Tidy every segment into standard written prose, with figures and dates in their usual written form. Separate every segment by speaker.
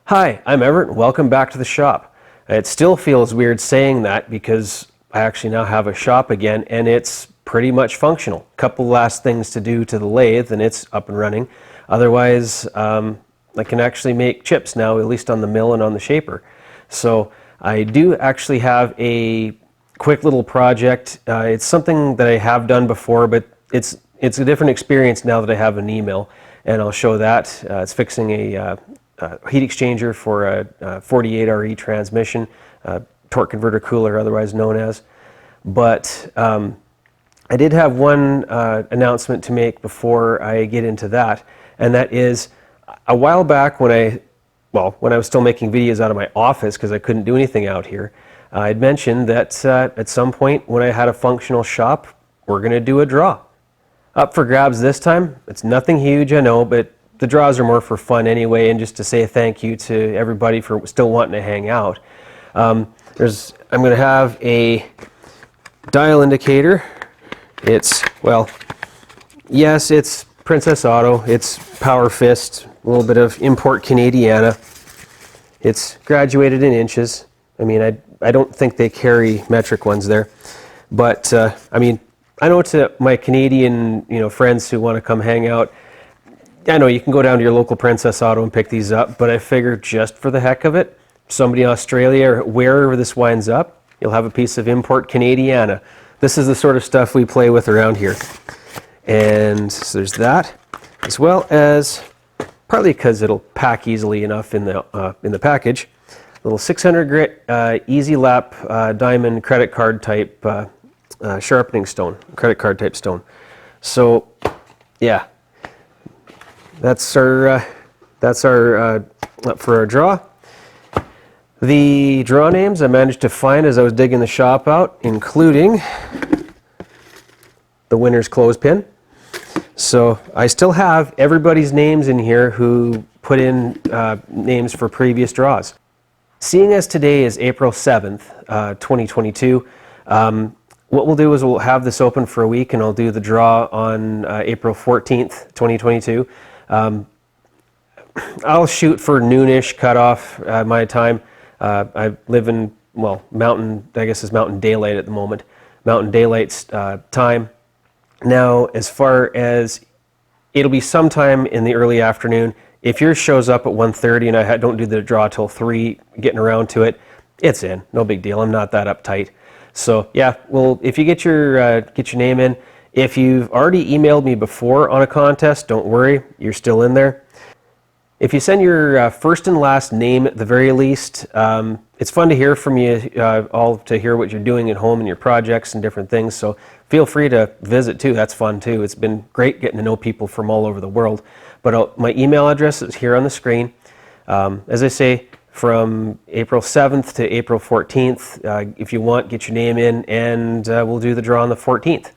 Speaker 1: Hi, I'm Everett and welcome back to the shop. It still feels weird saying that because I actually now have a shop again and it's pretty much functional. Couple last things to do to the lathe and it's up and running. Otherwise, I can actually make chips now, at least on the mill and on the shaper. So I do actually have a quick little project. It's something that I have done before, but it's a different experience now that I have an email, and I'll show that. It's fixing a heat exchanger for a 48RE transmission, torque converter cooler otherwise known as. But I did have one announcement to make before I get into that, and that is a while back when I was still making videos out of my office because I couldn't do anything out here, I'd mentioned that at some point when I had a functional shop, we're going to do a draw. Up for grabs this time. It's nothing huge, I know, but the draws are more for fun anyway, and just to say thank you to everybody for still wanting to hang out. I'm going to have a dial indicator. It's Princess Auto. It's Power Fist, a little bit of import Canadiana. It's graduated in inches. I mean, I don't think they carry metric ones there, but I mean, I know to my Canadian friends who want to come hang out, I know you can go down to your local Princess Auto and pick these up, but I figure just for the heck of it, somebody in Australia or wherever this winds up, you'll have a piece of import Canadiana. This is the sort of stuff we play with around here. And so there's that, as well as, partly because it'll pack easily enough in the package, a little 600 grit Easy Lap diamond credit card type sharpening stone, credit card type stone. So yeah, that's our up for our draw. The draw names I managed to find as I was digging the shop out, including the winner's clothespin. So I still have everybody's names in here who put in names for previous draws. Seeing as today is April 7th, 2022, what we'll do is we'll have this open for a week and I'll do the draw on April 14th, 2022. I'll shoot for noonish cutoff my time. I live in, mountain, I guess it's Mountain Daylight at the moment. Mountain Daylight's time. Now, as far as it'll be sometime in the early afternoon. If yours shows up at 1:30 and I don't do the draw till 3, getting around to it, it's in. No big deal. I'm not that uptight. So yeah, well, if you get your name in, if you've already emailed me before on a contest, don't worry, you're still in there. If you send your first and last name at the very least, it's fun to hear from you all, to hear what you're doing at home and your projects and different things. So feel free to visit too. That's fun too. It's been great getting to know people from all over the world. But my email address is here on the screen. As I say, from April 7th to April 14th, if you want, get your name in, and we'll do the draw on the 14th.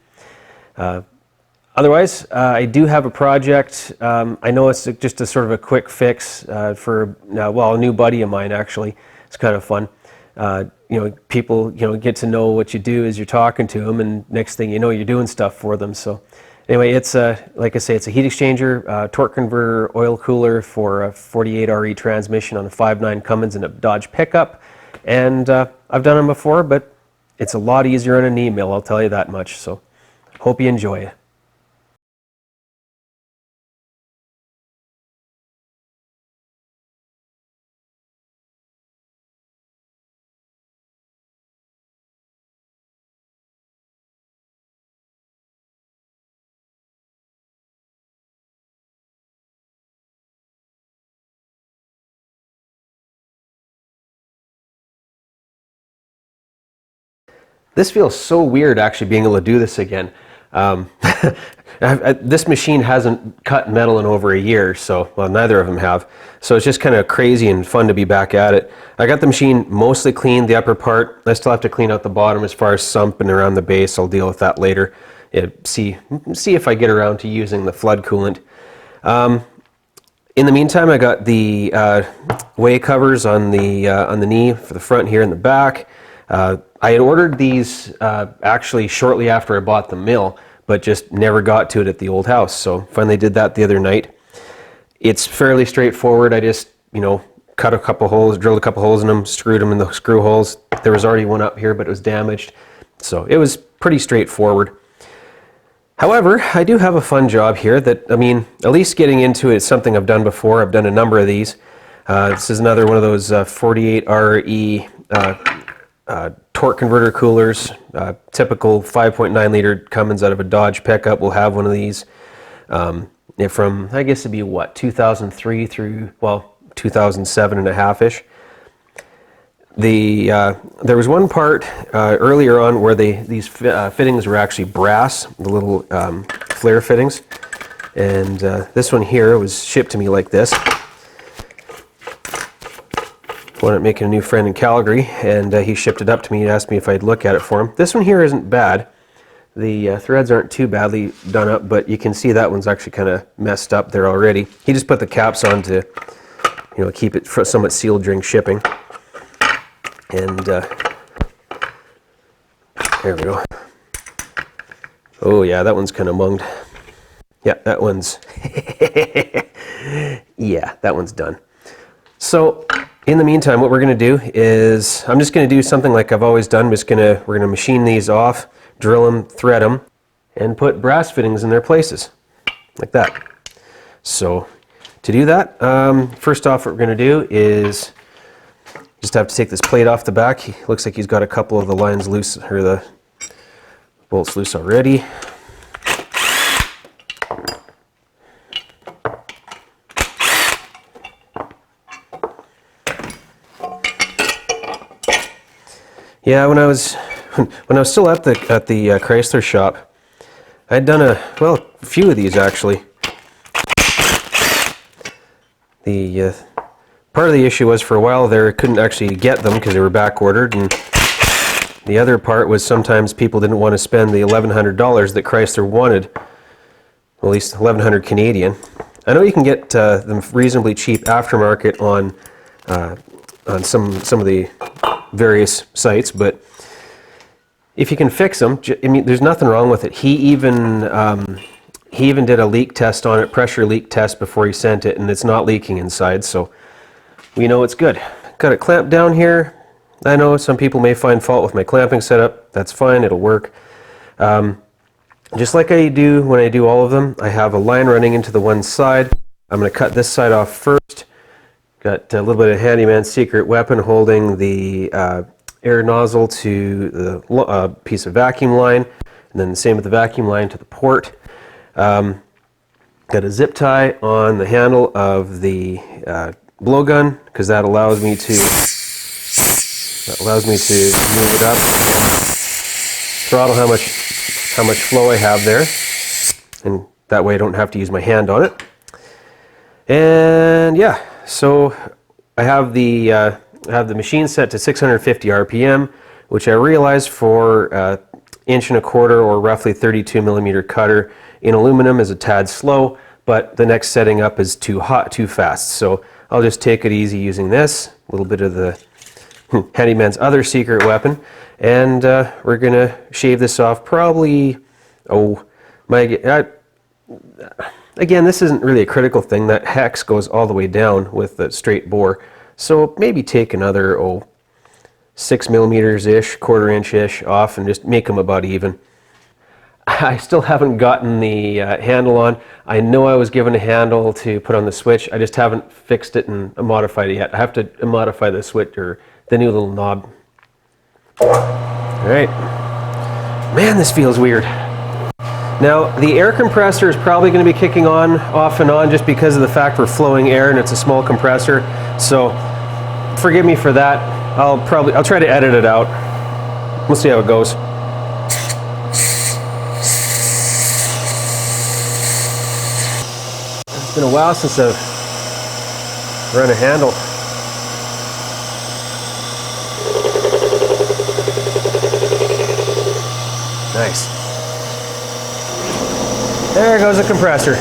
Speaker 1: Otherwise, I do have a project. I know it's just a sort of a quick fix for a new buddy of mine. Actually, it's kind of fun. People get to know what you do as you're talking to them, and next thing you know, you're doing stuff for them. So anyway, it's like I say, it's a heat exchanger, torque converter, oil cooler for a 48RE transmission on a 5.9 Cummins and a Dodge pickup. And I've done them before, but it's a lot easier on an email. I'll tell you that much. So hope you enjoy it. This feels so weird actually being able to do this again. This machine hasn't cut metal in over a year, so, well, neither of them have. So it's just kind of crazy and fun to be back at it. I got the machine mostly cleaned, the upper part. I still have to clean out the bottom as far as sump and around the base. I'll deal with that later. See if I get around to using the flood coolant. In the meantime, I got the way covers on the knee for the front here and the back. I had ordered these actually shortly after I bought the mill, but just never got to it at the old house. So finally did that the other night. It's fairly straightforward. I just, cut a couple holes, drilled a couple holes in them, screwed them in the screw holes. There was already one up here, but it was damaged. So it was pretty straightforward. However, I do have a fun job here that, I mean, at least getting into it is something I've done before. I've done a number of these. This is another one of those 48RE torque converter coolers. Typical 5.9 liter Cummins out of a Dodge pickup will have one of these. From, I guess it'd be what, 2003 through, well, 2007 and a half-ish. There was one part earlier on where these fittings were actually brass, the little flare fittings, and this one here was shipped to me like this. Wound up making a new friend in Calgary, and he shipped it up to me and asked me if I'd look at it for him. This one here isn't bad. The threads aren't too badly done up, but you can see that one's actually kind of messed up there already. He just put the caps on to, you know, keep it somewhat sealed during shipping. And there we go. Oh yeah, that one's kind of munged. Yeah, that one's yeah, that one's done. So in the meantime, what we're going to do is I'm just going to do something like I've always done. We're going to machine these off, drill them, thread them, and put brass fittings in their places like that. So to do that, first off, what we're going to do is just have to take this plate off the back. Looks like he's got a couple of the lines loose, or the bolts loose already. Yeah, when I was still at the Chrysler shop, I'd done a few of these actually. Part of the issue was for a while there I couldn't actually get them because they were back ordered, and the other part was sometimes people didn't want to spend the $1,100 that Chrysler wanted, at least $1,100 Canadian. I know you can get them reasonably cheap aftermarket on some of the various sites, but if you can fix them, I mean, there's nothing wrong with it. He even did a leak test on it, pressure leak test, before he sent it, and it's not leaking inside, so we know it's good. Got it clamped down here. I know some people may find fault with my clamping setup. That's fine, it'll work. Just like I do when I do all of them, I have a line running into the one side. I'm going to cut this side off first. Got a little bit of handyman secret weapon holding the air nozzle to the piece of vacuum line, and then the same with the vacuum line to the port. Got a zip tie on the handle of the blowgun, because that allows me to move it up and throttle how much flow I have there, and that way I don't have to use my hand on it. And yeah, so I have the machine set to 650 RPM, which I realize for 1.25 inch or roughly 32 millimeter cutter in aluminum is a tad slow, but the next setting up is too fast. So I'll just take it easy using this, a little bit of the handyman's other secret weapon, and we're gonna shave this off probably, again, this isn't really a critical thing. That hex goes all the way down with the straight bore, so maybe take another 6 millimeters-ish, 1/4 inch-ish off, and just make them about even. I still haven't gotten the handle on. I know I was given a handle to put on the switch. I just haven't fixed it and modified it yet. I have to modify the switch, or the new little knob. All right. Man, this feels weird. Now, the air compressor is probably going to be kicking on off and on just because of the fact we're flowing air and it's a small compressor. So forgive me for that. I'll try to edit it out. We'll see how it goes. It's been a while since I've run a handle. Nice. There goes the compressor.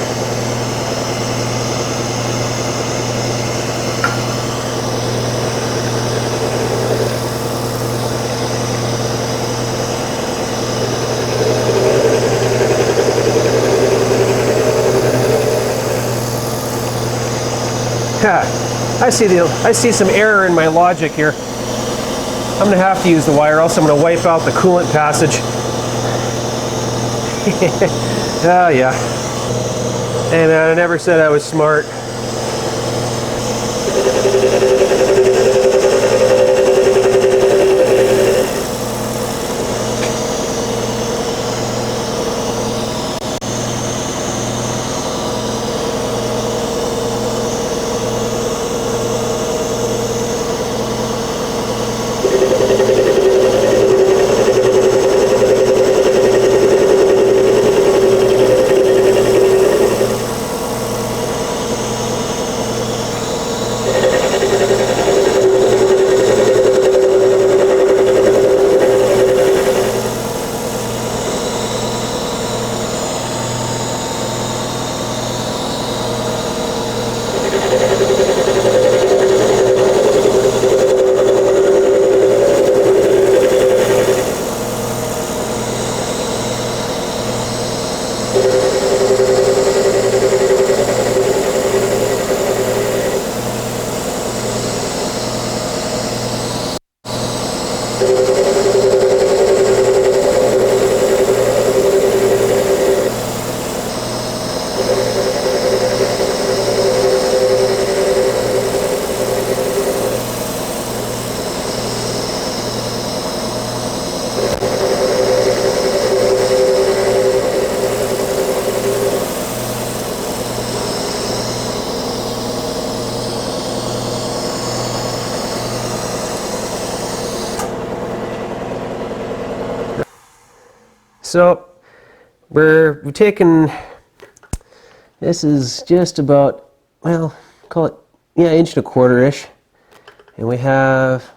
Speaker 1: I I see some error in my logic here. I'm going to have to use the wire, else I'm going to wipe out the coolant passage. Oh yeah. Hey man, I never said I was smart. So we've taken, this is just about, well, call it, yeah, 1.25 inches, and we have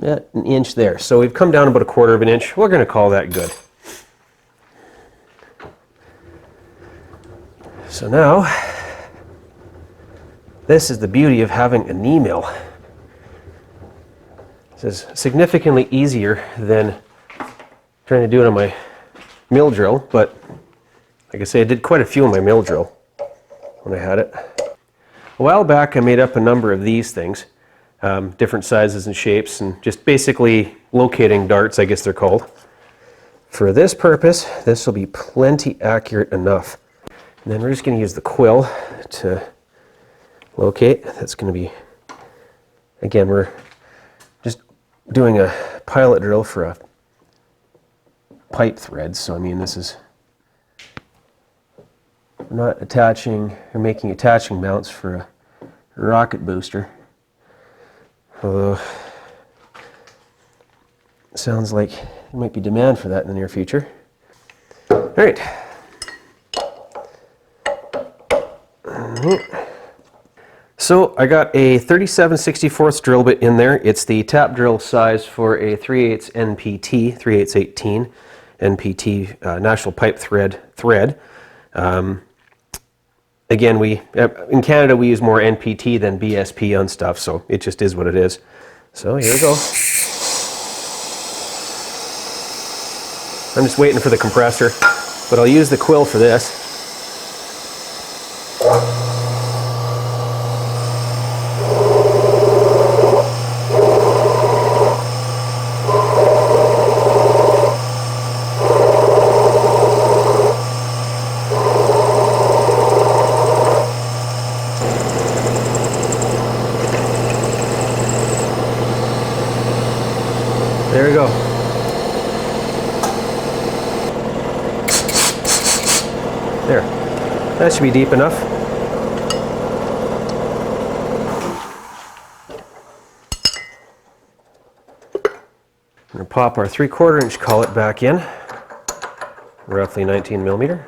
Speaker 1: an inch there. So we've come down about 1/4 inch. We're going to call that good. So now, this is the beauty of having a knee mill. This is significantly easier than trying to do it on my mill drill, but like I say, I did quite a few on my mill drill when I had it. A while back I made up a number of these things, different sizes and shapes, and just basically locating darts, I guess they're called. For this purpose, this will be plenty accurate enough. And then we're just going to use the quill to locate. That's going to be, again, we're just doing a pilot drill for a pipe thread, so I mean this is, we're not attaching or making attaching mounts for a rocket booster, although it sounds like there might be demand for that in the near future. Alright. So I got a 37/64 drill bit in there. It's the tap drill size for a 3/8 NPT, 3/8/18 NPT National Pipe Thread. Again, in Canada we use more NPT than BSP on stuff, so it just is what it is. So here we go. I'm just waiting for the compressor, but I'll use the quill for this. There we go. There. That should be deep enough. I'm going to pop our 3/4 inch collet back in, roughly 19 millimeter.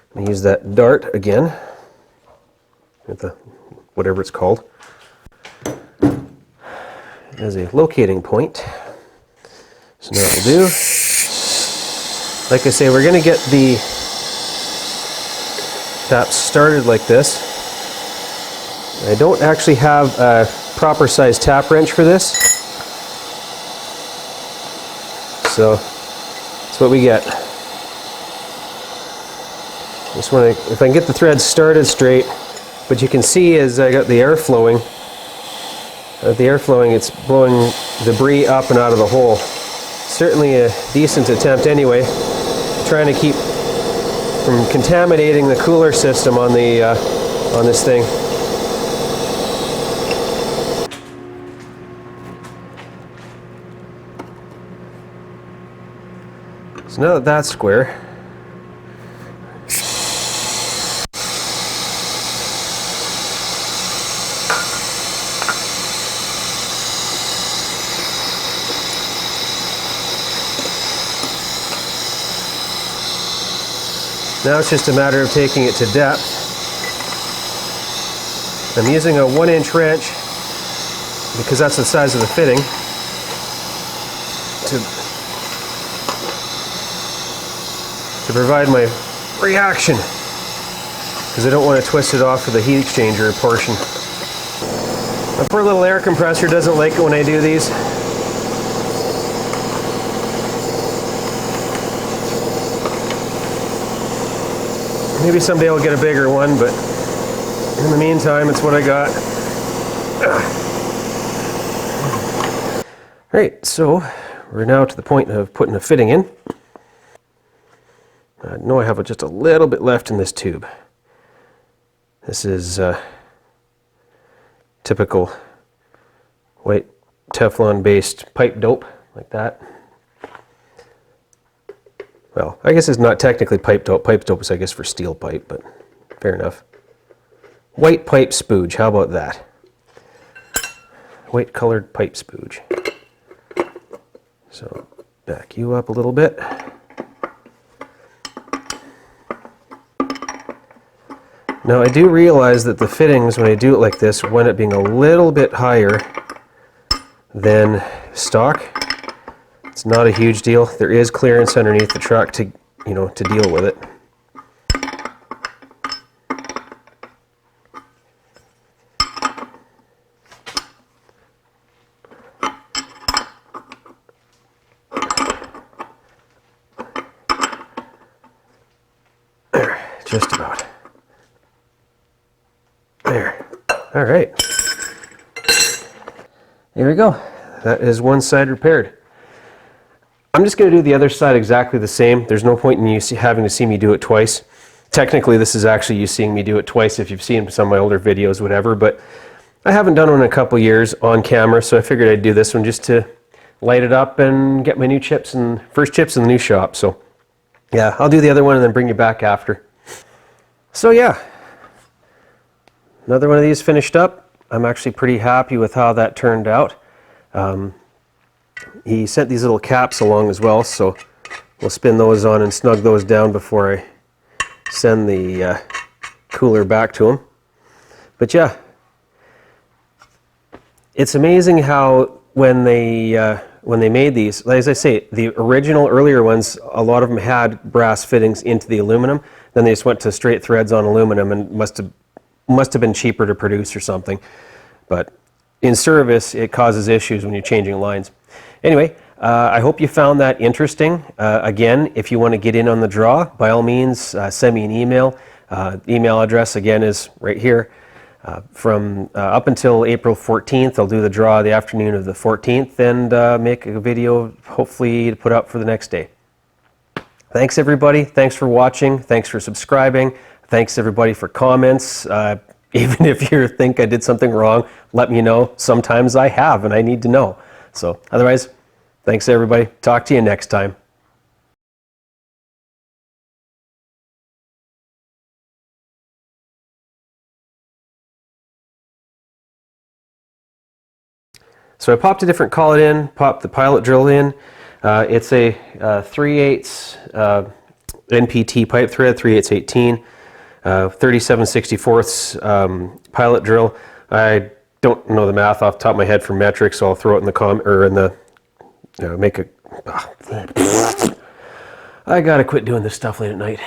Speaker 1: I'm going to use that dart again, with the whatever it's called, as a locating point. So now what we'll do, like I say, we're going to get the tap started like this. I don't actually have a proper size tap wrench for this, so that's what we get. Just want to, if I can get the threads started straight, but you can see as I got the air flowing, it's blowing debris up and out of the hole. Certainly a decent attempt anyway, trying to keep from contaminating the cooler system on the on this thing. So now that that's square, now it's just a matter of taking it to depth. I'm using a 1-inch wrench because that's the size of the fitting to provide my reaction, because I don't want to twist it off of the heat exchanger portion. My poor little air compressor doesn't like it when I do these. Maybe someday I'll get a bigger one, but in the meantime, it's what I got. Right, so we're now to the point of putting a fitting in. I know I have just a little bit left in this tube. This is typical white Teflon-based pipe dope, like that. Well, I guess it's not technically pipe dope. Pipe dope is, I guess, for steel pipe, but fair enough. White pipe spooge, how about that? White colored pipe spooge. So, back you up a little bit. Now, I do realize that the fittings, when I do it like this, wind up being a little bit higher than stock. It's not a huge deal. There is clearance underneath the truck to, to deal with it. There, just about. There. All right. There we go. That is one side repaired. I'm just going to do the other side exactly the same. There's no point in you having to see me do it twice. Technically, this is actually you seeing me do it twice if you've seen some of my older videos, whatever, but I haven't done one in a couple years on camera, so I figured I'd do this one just to light it up and get my new chips and first chips in the new shop. So yeah, I'll do the other one and then bring you back after. So yeah, another one of these finished up. I'm actually pretty happy with how that turned out. He sent these little caps along as well, so we'll spin those on and snug those down before I send the cooler back to him. But yeah, it's amazing how when they made these, as I say, the original earlier ones, a lot of them had brass fittings into the aluminum. Then they just went to straight threads on aluminum, and must have been cheaper to produce or something. But in service, it causes issues when you're changing lines. Anyway, I hope you found that interesting. Again, if you want to get in on the draw, by all means, send me an email. Email address, again, is right here. From up until April 14th, I'll do the draw the afternoon of the 14th and make a video, hopefully, to put up for the next day. Thanks, everybody. Thanks for watching. Thanks for subscribing. Thanks, everybody, for comments. Even if you think I did something wrong, let me know. Sometimes I have, and I need to know. So otherwise, thanks everybody. Talk to you next time. So I popped a different collet in, popped the pilot drill in. It's a 3/8 NPT pipe thread, 3/8 18, 37/64 pilot drill. I don't know the math off the top of my head for metric, so I'll throw it in the make a. I gotta quit doing this stuff late at night.